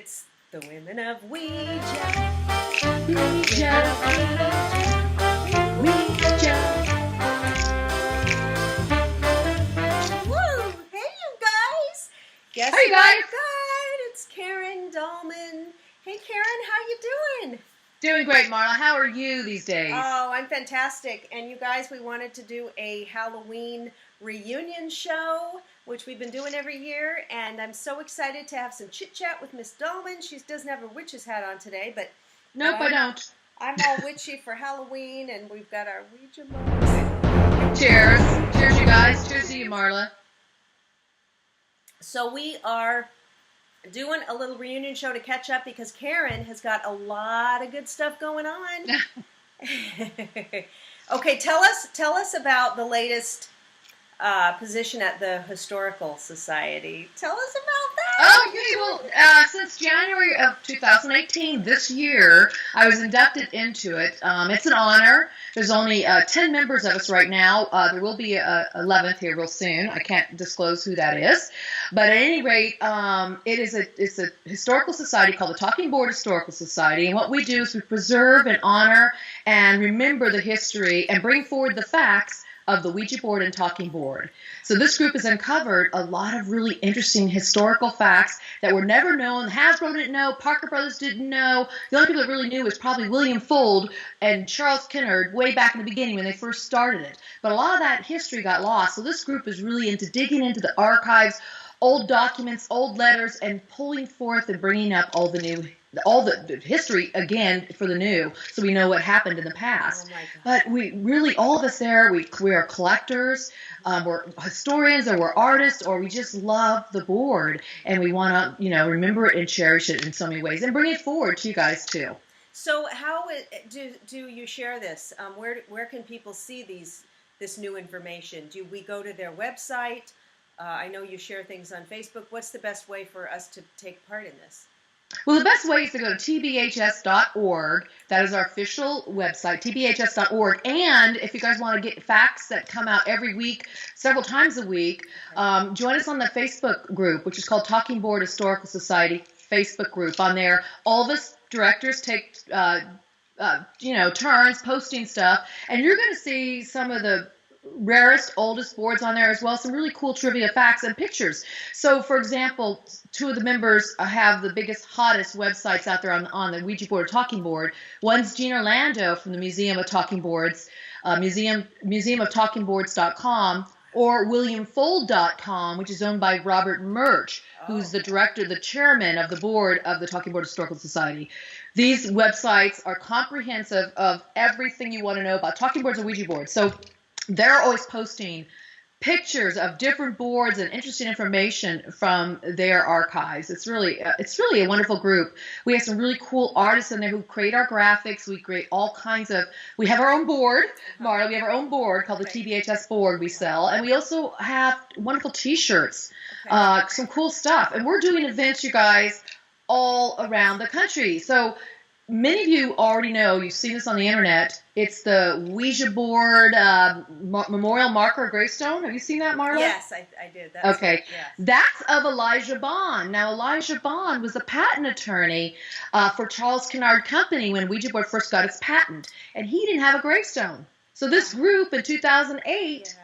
It's the Women of Ouija. Ouija. Ouija. Woo! Hey, you guys. Guess Hey, who guys. I got? It's Karen Dahlman. Hey, Karen, how you doing? Doing great, Marla. How are you these days? Oh, I'm fantastic. And you guys, we wanted to do a Halloween reunion show, which we've been doing every year, and I'm so excited to have some chit-chat with Miss Dahlman. She doesn't have her witch's hat on today, but Nope, I don't. I'm all witchy for Halloween, and we've got our Ouija board. Cheers. Cheers, you guys. Cheers to you, Marla. So we are doing a little reunion show to catch up because Karen has got a lot of good stuff going on. Okay, tell us about the latest position at the Historical Society. Tell us about that. Okay, well, since January of 2018, this year, I was inducted into it. It's an honor. There's only 10 members of us right now. There will be a 11th here real soon. I can't disclose who that is. But at any rate, it's a historical society called the Talking Board Historical Society. And what we do is we preserve and honor and remember the history and bring forward the facts of the Ouija board and talking board. So this group has uncovered a lot of really interesting historical facts that were never known. Hasbro didn't know, Parker Brothers didn't know. The only people that really knew was probably William Fuld and Charles Kennard way back in the beginning when they first started it. But a lot of that history got lost. So this group is really into digging into the archives, old documents, old letters, and pulling forth and bringing up all the history again for the new, so we know what happened in the past. Oh my God. But we really, all of us there, we are collectors, we're historians, or we're artists, or we just love the board, and we want to, remember it and cherish it in so many ways, and bring it forward to you guys too. So how do you share this? Where can people see this new information? Do we go to their website? I know you share things on Facebook. What's the best way for us to take part in this? Well, the best way is to go to tbhs.org. That is our official website, tbhs.org. And if you guys want to get facts that come out every week, several times a week, join us on the Facebook group, which is called Talking Board Historical Society Facebook group. On there, all of us directors take turns posting stuff, and you're going to see some of the rarest, oldest boards on there as well, some really cool trivia facts and pictures. So, for example, two of the members have the biggest, hottest websites out there on the Ouija board talking board. One's Jean Orlando from the Museum of Talking Boards, museumoftalkingboards.com, or williamfold.com, which is owned by Robert Murch, who's the director, the chairman of the board of the Talking Board Historical Society. These websites are comprehensive of everything you want to know about talking boards and Ouija boards. So they're always posting pictures of different boards and interesting information from their archives. It's really a wonderful group. We have some really cool artists in there who create our graphics. We create all kinds of. We have our own board, Marla. We have our own board called the TBHS board we sell, and we also have wonderful T-shirts, some cool stuff. And we're doing events, you guys, all around the country. So many of you already know, you've seen this on the internet. It's the Ouija board memorial marker gravestone. Have you seen that, Marla? Yes, I did. Okay. Yes. That's of Elijah Bond. Now, Elijah Bond was a patent attorney for Charles Kennard Company when Ouija board first got its patent, and he didn't have a gravestone. So this group in 2008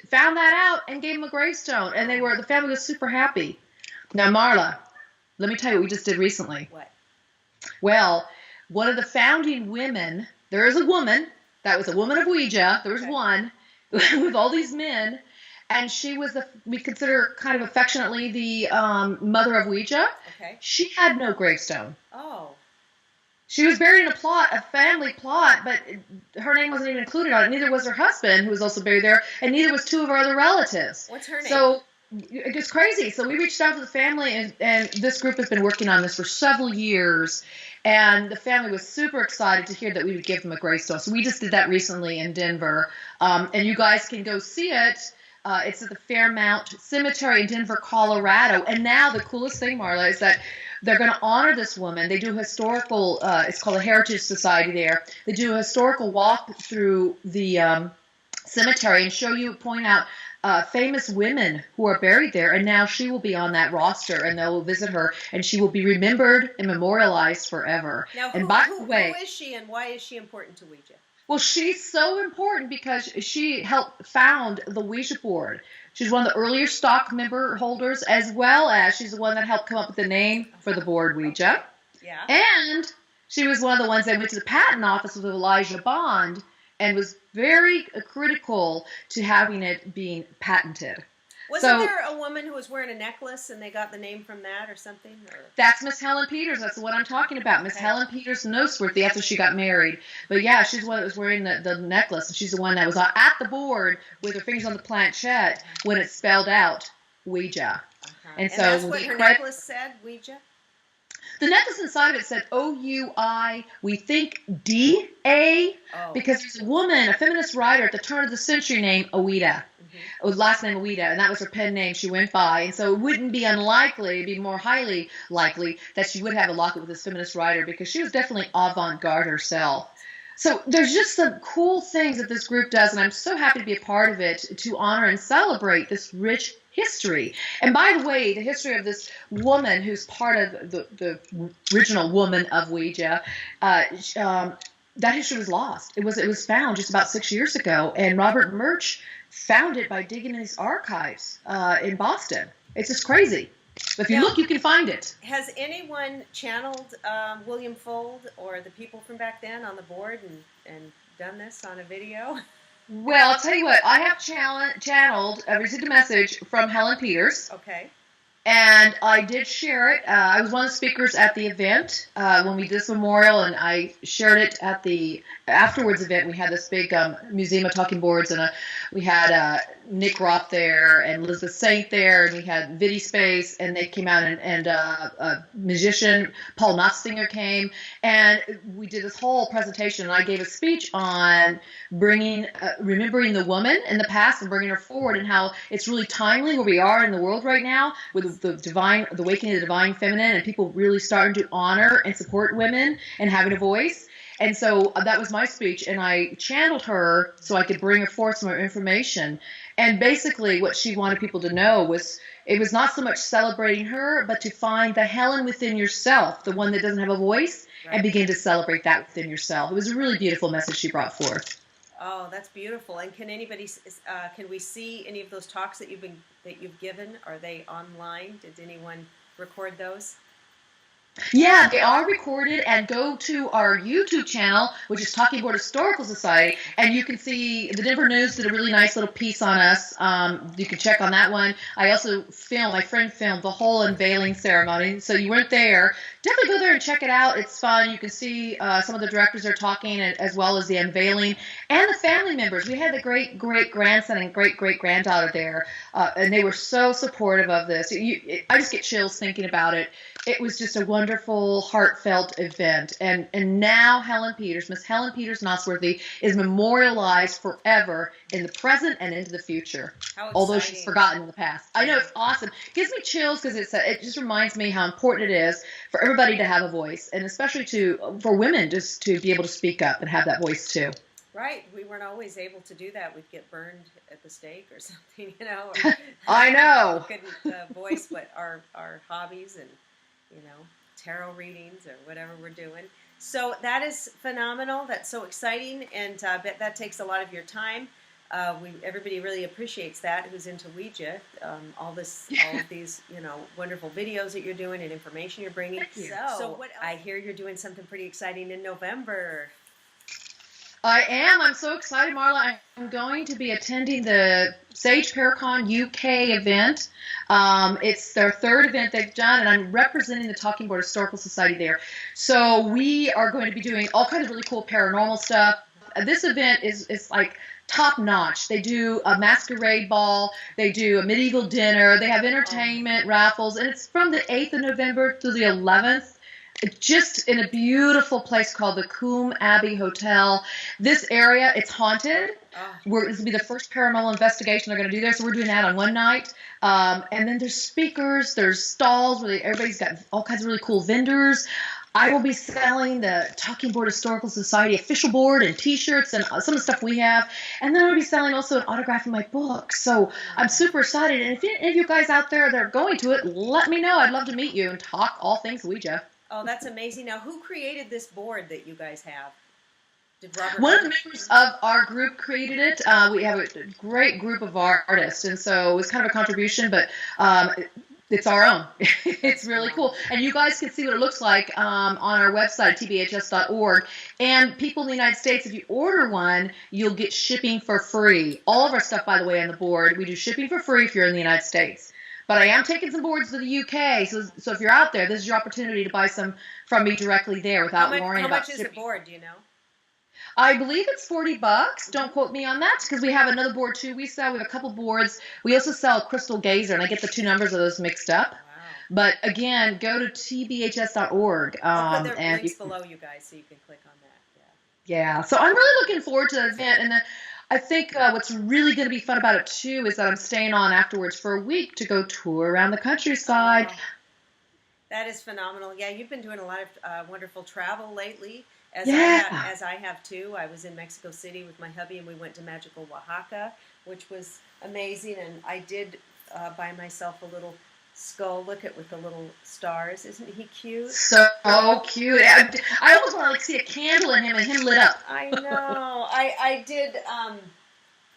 found that out and gave him a gravestone, and the family was super happy. Now, Marla, let me tell you what we just did recently. What? Well, one of the founding women, there is a woman, that was a woman of Ouija, there was one, with all these men, and she was, we consider kind of affectionately the mother of Ouija. Okay. She had no gravestone. Oh. She was buried in a family plot, but her name wasn't even included on it. Neither was her husband, who was also buried there, and neither was two of her other relatives. What's her name? So it's crazy. So we reached out to the family, and this group has been working on this for several years, and the family was super excited to hear that we would give them a gravestone. So we just did that recently in Denver, and you guys can go see it. It's at the Fairmount Cemetery in Denver, Colorado. And now the coolest thing, Marla, is that they're going to honor this woman. They do historical, it's called a Heritage Society there. They do a historical walk through the cemetery and show you, point out famous women who are buried there, and now she will be on that roster, and they'll visit her, and she will be remembered and memorialized forever. Now, And by the way, who is she, and why is she important to Ouija? well, she's so important because she helped found the Ouija Board. She's one of the earlier stock member holders, as well as she's the one that helped come up with the name for the board, Ouija. Yeah. And she was one of the ones that went to the patent office with Elijah Bond and was very critical to having it being patented. Wasn't there a woman who was wearing a necklace and they got the name from that or something? Or? That's Miss Helen Peters. That's what I'm talking about. Miss Helen Peters Nosworthy, after she got married. But yeah, she's the one that was wearing the necklace. And she's the one that was at the board with her fingers on the planchette when it spelled out Ouija. And so that's what her necklace said, Ouija? The necklace inside of it said O-U-I, we think D-A, because there's a woman, a feminist writer at the turn of the century named Ouija. Last name Ouija, and that was her pen name she went by. And so it wouldn't be unlikely, it'd be more highly likely that she would have a locket with this feminist writer, because she was definitely avant-garde herself. So there's just some cool things that this group does, and I'm so happy to be a part of it to honor and celebrate this rich history. And by the way, the history of this woman who's part of the original Woman of Ouija, that history was lost. It was found just about 6 years ago, and Robert Murch found it by digging in his archives in Boston. It's just crazy. But if you look, you can find it. Has anyone channeled William Fuld or the people from back then on the board and done this on a video? Well, I'll tell you what. I have channeled, received a message from Helen Peters. Okay. And I did share it. I was one of the speakers at the event when we did this memorial, and I shared it at the afterwards event. We had this big museum of talking boards, and we had Nick Roth there and Elizabeth Saint there, and we had Vidi Space, and they came out, and a musician, Paul Notsinger, came, and we did this whole presentation, and I gave a speech on remembering the woman in the past and bringing her forward, and how it's really timely where we are in the world right now with the awakening of the divine feminine, and people really starting to honor and support women and having a voice. And so that was my speech, and I channeled her so I could bring her forth some more information. And basically what she wanted people to know was it was not so much celebrating her, but to find the Helen within yourself, the one that doesn't have a voice, and begin to celebrate that within yourself. It was a really beautiful message she brought forth. Oh, that's beautiful. And can we see any of those talks that you've given? Are they online? Did anyone record those? Yeah, they are recorded, and go to our YouTube channel, which is Talking Board Historical Society, and you can see the Denver News did a really nice little piece on us. You can check on that one. I also my friend filmed the whole unveiling ceremony, so you weren't there. Definitely go there and check it out. It's fun. You can see some of the directors are talking, as well as the unveiling, and the family members. We had the great-great-grandson and great-great-granddaughter there, and they were so supportive of this. I just get chills thinking about it. It was just a wonderful, heartfelt event. And now Miss Helen Peters Nosworthy, is memorialized forever in the present and into the future. Although she's forgotten in the past. I know, it's awesome. It gives me chills because it just reminds me how important it is for everybody to have a voice, and especially for women just to be able to speak up and have that voice too. Right. We weren't always able to do that. We'd get burned at the stake or something, Or, I know. Couldn't voice what our hobbies and tarot readings or whatever we're doing. So that is phenomenal. That's so exciting, and I bet that takes a lot of your time. Everybody really appreciates that who's into Ouija. All of these wonderful videos that you're doing and information you're bringing. So what else? I hear you're doing something pretty exciting in November. I am. I'm so excited, Marla. I'm going to be attending the Sage Paracon UK event. It's their third event they've done, and I'm representing the Talking Board Historical Society there. So we are going to be doing all kinds of really cool paranormal stuff. This event is like top notch. They do a masquerade ball. They do a medieval dinner. They have entertainment, raffles, and it's from the 8th of November through the 11th. Just in a beautiful place called the Coombe Abbey Hotel. This area, it's haunted. This will be the first paranormal investigation they're going to do there, so we're doing that on one night. And then there's speakers, there's stalls where everybody's got all kinds of really cool vendors. I will be selling the Talking Board Historical Society official board and T-shirts and some of the stuff we have. And then I'll be selling also an autograph of my book. So I'm super excited. And if any of you guys out there that are going to it, let me know. I'd love to meet you and talk all things Ouija. Oh, that's amazing. Now, who created this board that you guys have? Did Robert? One of the members of our group created it. We have a great group of artists, and so it was kind of a contribution, but it's our own. It's really cool. And you guys can see what it looks like on our website, tbhs.org. And people in the United States, if you order one, you'll get shipping for free. All of our stuff, by the way, on the board, we do shipping for free if you're in the United States. But I am taking some boards to the UK, so if you're out there, this is your opportunity to buy some from me directly there without worrying about shipping. How much is the board, do you know? I believe it's $40. Don't quote me on that, because we have another board too. We have a couple boards. We also sell a crystal gazer, and I get the two numbers of those mixed up. Wow. But again, go to tbhs.org. I'll put their links below you guys, so you can click on that. Yeah. So I'm really looking forward to the event, and I think what's really going to be fun about it too is that I'm staying on afterwards for a week to go tour around the countryside. Oh, that is phenomenal. Yeah, you've been doing a lot of wonderful travel lately. As I have too. I was in Mexico City with my hubby, and we went to magical Oaxaca, which was amazing. And I did buy myself a little skull. Look at with the little stars. Isn't he cute? So cute. I almost want to see a candle in him and him lit up. I know. I did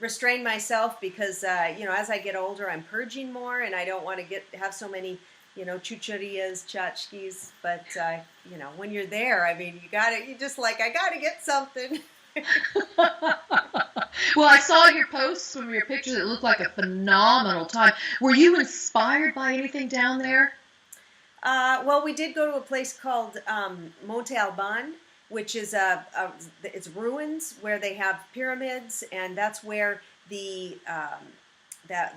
restrain myself because as I get older, I'm purging more, and I don't want to have so many chucharias, tchotchkes, but, when you're there, I mean, I gotta get something. Well, I saw your posts from your pictures. It looked like a phenomenal time. Were you inspired by anything down there? Well, we did go to a place called Monte Alban, which is it's ruins where they have pyramids, and that's where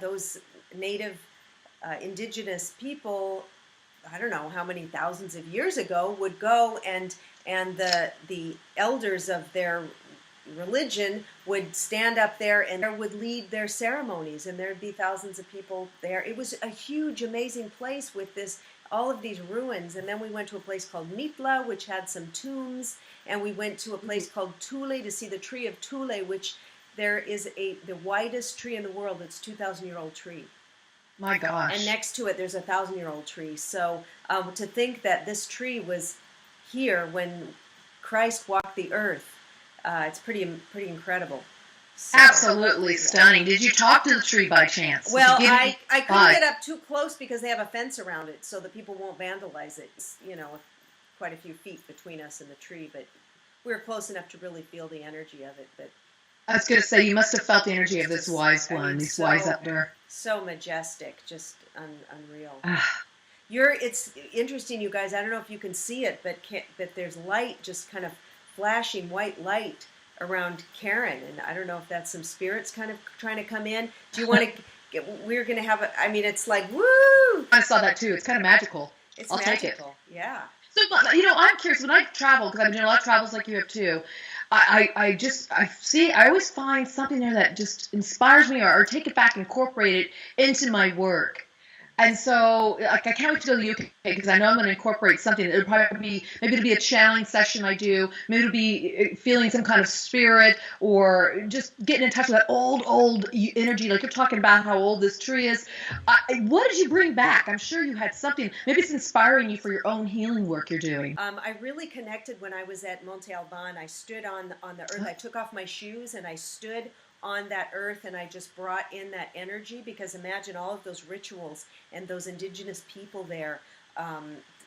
those native indigenous people, I don't know how many thousands of years ago, would go and the elders of their religion would stand up there and would lead their ceremonies, and there'd be thousands of people there. It was a huge, amazing place with all of these ruins. And then we went to a place called Mitla, which had some tombs, and we went to a place called Tule to see the tree of Tule, which there is the widest tree in the world. It's a 2,000-year-old tree. My gosh. And next to it, there's a 1,000-year-old tree. So to think that this tree was here when Christ walked the earth, it's pretty incredible. So, absolutely stunning. Did you talk to the tree by chance? Well, I couldn't get up too close because they have a fence around it so that people won't vandalize it. It's, quite a few feet between us and the tree, but we were close enough to really feel the energy of it. But I was going to say, you must have felt the energy of this wise one, these wise up there. So majestic, just unreal. It's interesting, you guys. I don't know if you can see it, but there's light, just kind of flashing white light around Karen, and I don't know if that's some spirits kind of trying to come in. Do you want to? We're going to have it's like woo! I saw that too. It's kind of magical. It's magical. Take it. Yeah. So I'm curious when I travel, because I've been doing a lot of travels like you have too. I always find something there that just inspires me, or take it back and incorporate it into my work. And so, I can't wait to go to the UK because I know I'm going to incorporate something. It'll probably maybe it'll be a channeling session I do. Maybe it'll be feeling some kind of spirit, or just getting in touch with that old energy. Like you're talking about how old this tree is. What did you bring back? I'm sure you had something. Maybe it's inspiring you for your own healing work you're doing. I really connected when I was at Monte Alban. I stood on the earth. I took off my shoes and I stood on that earth, and I just brought in that energy, because imagine all of those rituals and those indigenous people there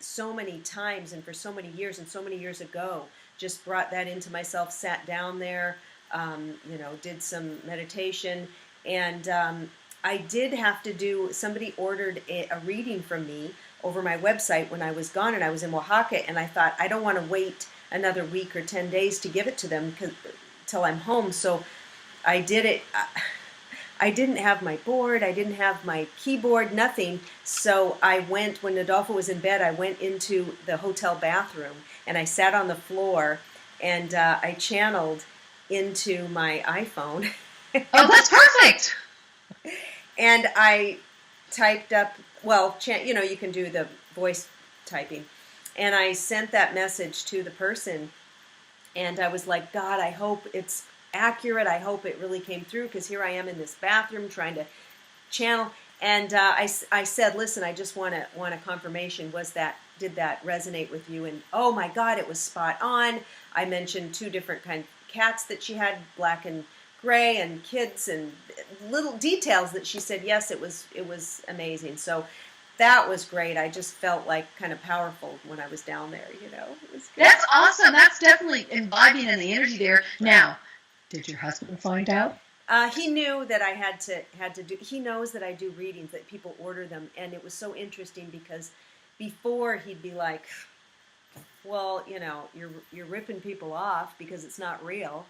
so many times and for so many years, and so many years ago, just brought that into myself, sat down there, did some meditation, and I did have to somebody ordered a reading from me over my website when I was gone, and I was in Oaxaca, and I thought, I don't want to wait another week or 10 days to give it to them till I'm home, so I did it. I didn't have my board. I didn't have my keyboard, nothing. So I went, when Adolfo was in bed, I went into the hotel bathroom and I sat on the floor and I channeled into my iPhone. Oh, that's perfect. And I typed up, you can do the voice typing. And I sent that message to the person, and I was like, God, I hope it's accurate. I hope it really came through, because here I am in this bathroom trying to channel. And I said, listen, I just want a confirmation. Did that resonate with you? And oh my God, it was spot on. I mentioned 2 different kind of cats that she had, black and gray, and kids, and little details that she said, yes, it was amazing. So that was great. I just felt like kind of powerful when I was down there, It was good. That's awesome. That's definitely imbibing in the energy there. Now, did your husband find out? He knew that I had to do. He knows that I do readings, that people order them, and it was so interesting because before he'd be like, "Well, you're ripping people off because it's not real."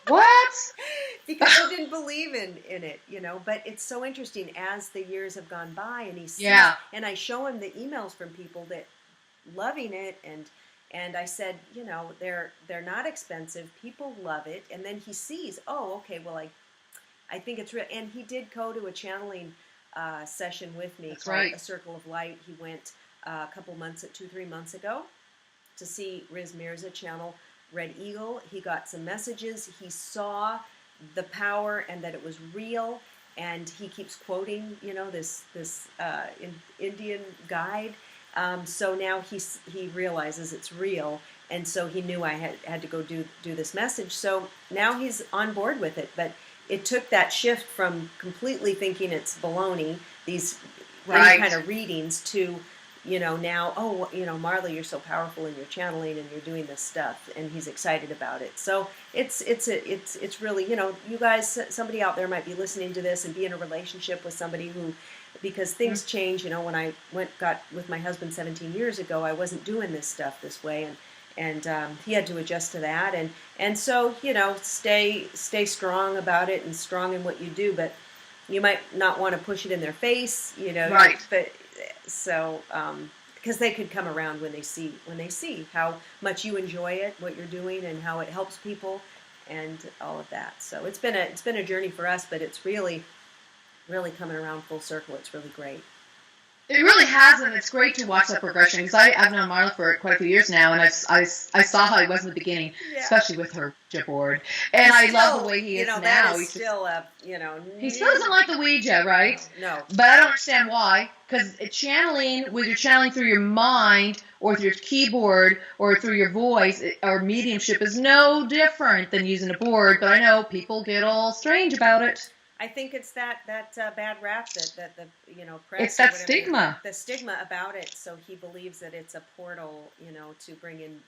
What? Because he didn't believe in it, But it's so interesting as the years have gone by, and he sees, and I show him the emails from people that loving it, and I said, they're not expensive. People love it, and then he sees, oh, okay, well, I think it's real. And he did go to a channeling session with me called A Circle of Light. He went a couple months, 2-3 months ago, to see Riz Mirzah channel Red Eagle. He got some messages. He saw the power and that it was real. And he keeps quoting, this Indian guide. So now he realizes it's real, and so he knew I had to go do this message. So now he's on board with it. But it took that shift from completely thinking it's baloney, these kind of readings, to now, Marla, you're so powerful and you're channeling and you're doing this stuff, and he's excited about it. So it's really, you guys, somebody out there might be listening to this and be in a relationship with somebody who, because things change, when I got with my husband 17 years ago, I wasn't doing this stuff this way, and he had to adjust to that, and so stay strong about it and strong in what you do, but you might not want to push it in their face, but so because they could come around when they see how much you enjoy it, what you're doing, and how it helps people, and all of that. So it's been a journey for us, but it's really coming around full circle. It's really great. It really has, and it's great to watch that progression, because I've known Marla for quite a few years now, and I saw how he was in the beginning, especially with her Ouija board, and I love the way he is now. That is still he still doesn't like the Ouija, right? No. But I don't understand why, because channeling, whether you're channeling through your mind, or through your keyboard, or through your voice, or mediumship, is no different than using a board, but I know people get all strange about it. I think it's that bad rap that the press. It's that stigma. The stigma about it. So he believes that it's a portal, to bring in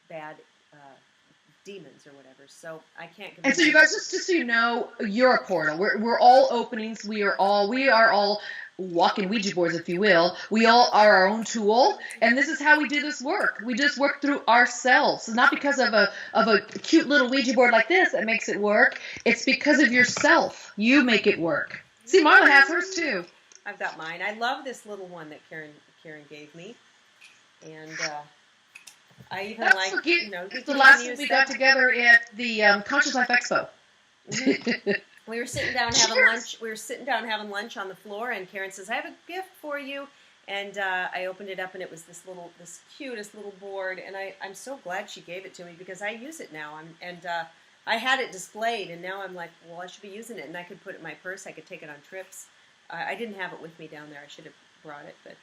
bad demons or whatever. So I can't. And so you guys, just so you know, you're a portal. We're all openings. We are all walking Ouija boards, if you will. We all are our own tool, and this is how we do this work. We just work through ourselves. It's not because of a cute little Ouija board like this that makes it work. It's because of yourself. You make it work. See, Marla has hers too. I've got mine. I love this little one that Karen gave me, and I even it's the last time we got together at the Conscious Life Expo. Mm-hmm. We were sitting down having lunch. We were sitting down having lunch on the floor, and Karen says, "I have a gift for you." And I opened it up, and it was this cutest little board. And I'm so glad she gave it to me, because I use it now. I had it displayed, and now I'm like, well, I should be using it, and I could put it in my purse. I could take it on trips. I didn't have it with me down there. I should have brought it, but.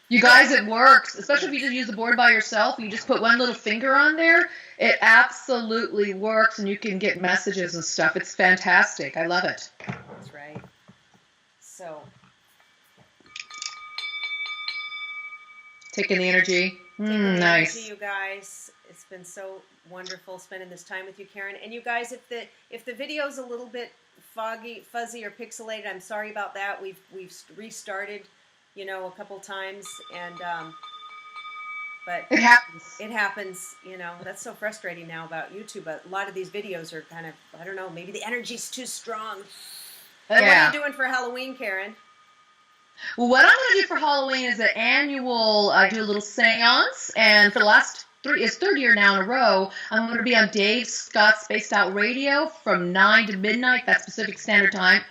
You guys, it works, especially if you just use the board by yourself. You just put one little finger on there. It absolutely works, and you can get messages and stuff. It's fantastic. I love it. That's right. So. Taking the energy. Nice. Energy, you guys. It's been so wonderful spending this time with you, Karen. And you guys, if the video's a little bit fuzzy, or pixelated, I'm sorry about that. We've restarted. A couple times, and but it happens. It happens, That's so frustrating now about YouTube. But a lot of these videos are kind of, I don't know, maybe the energy's too strong. What are you doing for Halloween, Karen? Well, what I'm going to do for Halloween is an annual. I do a little seance, and for the last third year now in a row, I'm going to be on Dave Scott's Spaced Out Radio from 9 to midnight. That's Pacific Standard Time.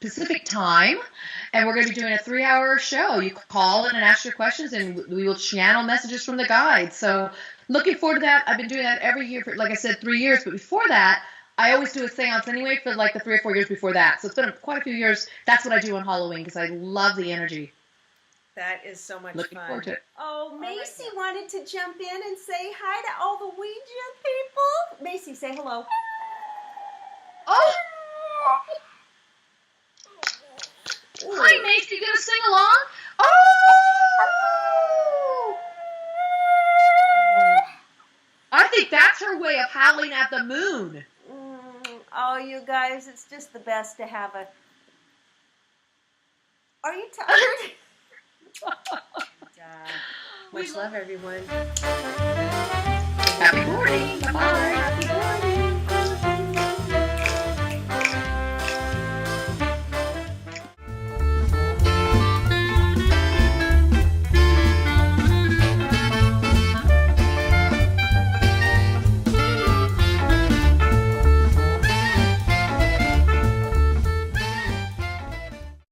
Pacific time, and we're going to be doing a 3-hour show. You call in and ask your questions, and we will channel messages from the guides. So looking forward to that. I've been doing that every year for, like I said, 3 years. But before that, I always do a seance anyway for like the 3 or 4 years before that. So it's been quite a few years. That's what I do on Halloween because I love the energy. That is so much Looking fun. forward to it. Oh, Macy wanted to jump in and say hi to all the Ouija people. Macy, say hello. Oh! Hi, Macy. You gonna sing along? Oh! I think that's her way of howling at the moon. Oh, you guys, it's just the best to have a... Are you tired? Much love, everyone. Happy morning. Bye-bye.